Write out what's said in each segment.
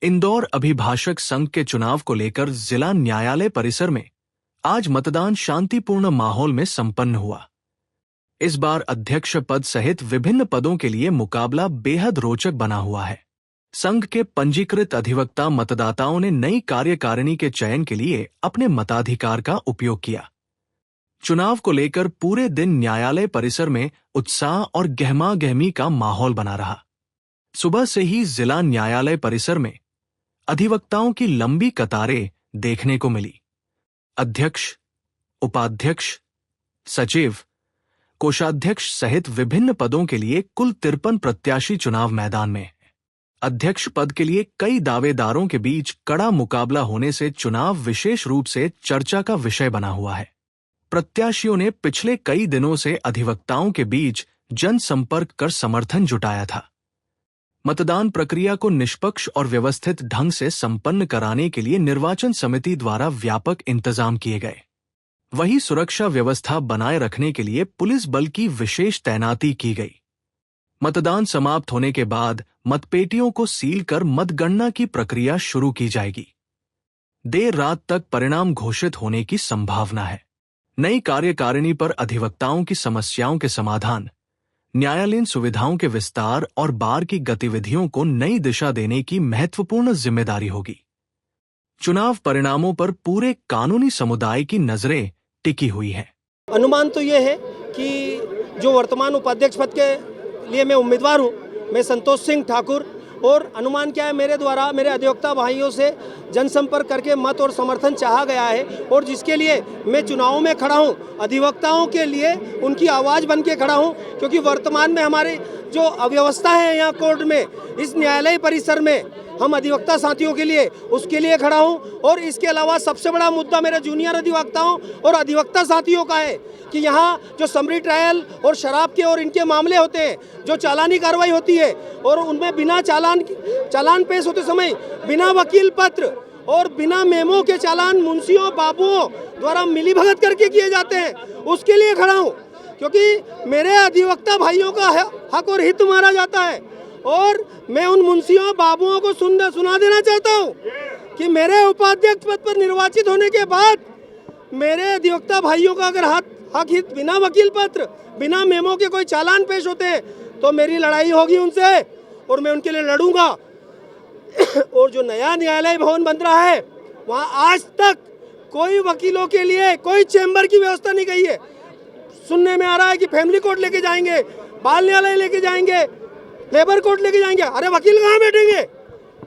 इंदौर अभिभाषक संघ के चुनाव को लेकर जिला न्यायालय परिसर में आज मतदान शांतिपूर्ण माहौल में संपन्न हुआ। इस बार अध्यक्ष पद सहित विभिन्न पदों के लिए मुकाबला बेहद रोचक बना हुआ है। संघ के पंजीकृत अधिवक्ता मतदाताओं ने नई कार्यकारिणी के चयन के लिए अपने मताधिकार का उपयोग किया। चुनाव को लेकर पूरे दिन न्यायालय परिसर में उत्साह और गहमागहमी का माहौल बना रहा। सुबह से ही जिला न्यायालय परिसर में अधिवक्ताओं की लंबी कतारें देखने को मिली। अध्यक्ष, उपाध्यक्ष, सचिव, कोषाध्यक्ष सहित विभिन्न पदों के लिए कुल 53 प्रत्याशी चुनाव मैदान में हैं। अध्यक्ष पद के लिए कई दावेदारों के बीच कड़ा मुकाबला होने से चुनाव विशेष रूप से चर्चा का विषय बना हुआ है। प्रत्याशियों ने पिछले कई दिनों से अधिवक्ताओं के बीच जनसंपर्क कर समर्थन जुटाया था। मतदान प्रक्रिया को निष्पक्ष और व्यवस्थित ढंग से संपन्न कराने के लिए निर्वाचन समिति द्वारा व्यापक इंतजाम किए गए। वहीं सुरक्षा व्यवस्था बनाए रखने के लिए पुलिस बल की विशेष तैनाती की गई। मतदान समाप्त होने के बाद मतपेटियों को सील कर मतगणना की प्रक्रिया शुरू की जाएगी। देर रात तक परिणाम घोषित होने की संभावना है। नई कार्यकारिणी पर अधिवक्ताओं की समस्याओं के समाधान, न्यायालयीन सुविधाओं के विस्तार और बार की गतिविधियों को नई दिशा देने की महत्वपूर्ण जिम्मेदारी होगी। चुनाव परिणामों पर पूरे कानूनी समुदाय की नजरें टिकी हुई हैं। अनुमान तो ये है कि जो वर्तमान उपाध्यक्ष पद के लिए मैं उम्मीदवार हूँ, मैं संतोष सिंह ठाकुर, और अनुमान क्या है, मेरे द्वारा मेरे अधिवक्ता भाइयों से जनसंपर्क करके मत और समर्थन चाहा गया है और जिसके लिए मैं चुनावों में खड़ा हूं, अधिवक्ताओं के लिए उनकी आवाज़ बन के खड़ा हूं, क्योंकि वर्तमान में हमारी जो अव्यवस्था है यहाँ कोर्ट में, इस न्यायालय परिसर में, हम अधिवक्ता साथियों के लिए उसके लिए खड़ा हूं। और इसके अलावा सबसे बड़ा मुद्दा मेरे जूनियर अधिवक्ताओं और अधिवक्ता साथियों का है कि यहाँ जो समरी ट्रायल और शराब के और इनके मामले होते हैं, जो चालानी कार्रवाई होती है और उनमें बिना चालान पेश होते समय बिना वकील पत्र और बिना मेमो के चालान मुंशियों बाबुओं द्वारा मिलीभगत करके किए जाते हैं, उसके लिए खड़ा हूँ, क्योंकि मेरे अधिवक्ता भाइयों का हक और हित मारा जाता है। और मैं उन मुंशियों बाबुओं को सुना देना चाहता हूँ कि मेरे उपाध्यक्ष पद पर निर्वाचित होने के बाद मेरे अधिवक्ता भाइयों का अगर हक हित बिना वकील पत्र, बिना मेमो के कोई चालान पेश होते हैं तो मेरी लड़ाई होगी उनसे और मैं उनके लिए लड़ूंगा। और जो नया न्यायालय भवन बन रहा है, वहाँ आज तक कोई वकीलों के लिए कोई चैम्बर की व्यवस्था नहीं की है। सुनने में आ रहा है कि फैमिली कोर्ट लेके जाएंगे, बाल न्यायालय लेके जाएंगे, लेबर कोर्ट लेके जाएंगे। अरे वकील कहाँ बैठेंगे?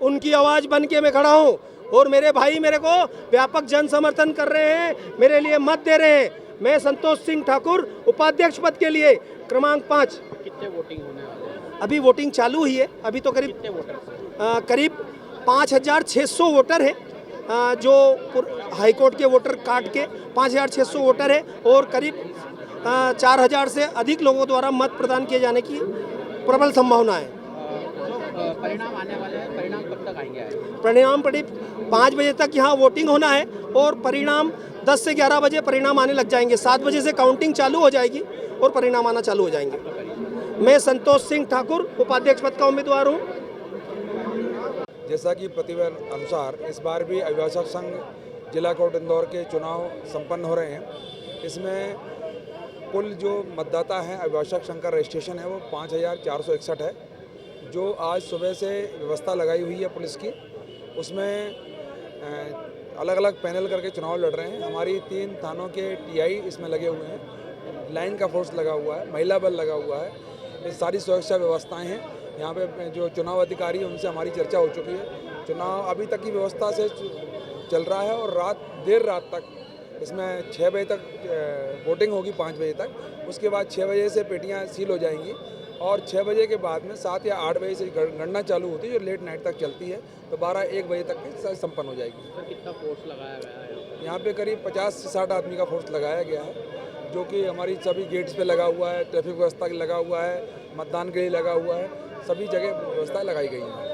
उनकी आवाज़ बन के मैं खड़ा हूँ और मेरे भाई मेरे को व्यापक जन समर्थन कर रहे हैं, मेरे लिए मत दे रहे हैं। मैं संतोष सिंह ठाकुर, उपाध्यक्ष पद के लिए क्रमांक 5। कितने वोटिंग होने वाले हैं? अभी वोटिंग चालू हुई है। अभी तो करीब 5,600 वोटर है, जो हाईकोर्ट के वोटर काट के 5,600 वोटर है और करीब 4,000 से अधिक लोगों द्वारा मत प्रदान किए जाने की प्रबल संभावना है। परिणाम आने वाले हैं, परिणाम कब तक आएंगे? परिणाम 5 बजे तक यहाँ वोटिंग होना है और परिणाम 10 से 11 बजे परिणाम आने लग जाएंगे। 7 बजे से काउंटिंग चालू हो जाएगी और परिणाम आना चालू हो जाएंगे। मैं संतोष सिंह ठाकुर, उपाध्यक्ष पद का उम्मीदवार हूँ। जैसा कि प्रतिवेदन अनुसार इस बार भी अभिभाषक संघ जिला कोर्ट इंदौर के चुनाव संपन्न हो रहे हैं। इसमें कुल जो मतदाता हैं अभिभाषक संघ का रजिस्ट्रेशन है वो 5,461 है। जो आज सुबह से व्यवस्था लगाई हुई है पुलिस की, उसमें अलग अलग पैनल करके चुनाव लड़ रहे हैं। हमारी 3 थानों के टीआई इसमें लगे हुए हैं, लाइन का फोर्स लगा हुआ है, महिला बल लगा हुआ है। ये सारी सुरक्षा व्यवस्थाएं हैं। यहाँ पे जो चुनाव अधिकारी हैं उनसे हमारी चर्चा हो चुकी है। चुनाव अभी तक की व्यवस्था से चल रहा है और देर रात तक इसमें 6 बजे तक वोटिंग होगी, 5 बजे तक। उसके बाद 6 बजे से पेटियाँ सील हो जाएंगी और 6 बजे के बाद में 7 या 8 बजे से गणना चालू होती है, जो लेट नाइट तक चलती है, तो 12-1 बजे तक संपन्न हो जाएगी। सर, कितना फोर्स लगाया गया है? यहाँ पे करीब 50 से 60 आदमी का फोर्स लगाया गया है, जो कि हमारी सभी गेट्स पे लगा हुआ है, ट्रैफिक व्यवस्था लगा हुआ है, मतदान के लिए लगा हुआ है, सभी जगह व्यवस्था लगाई गई है।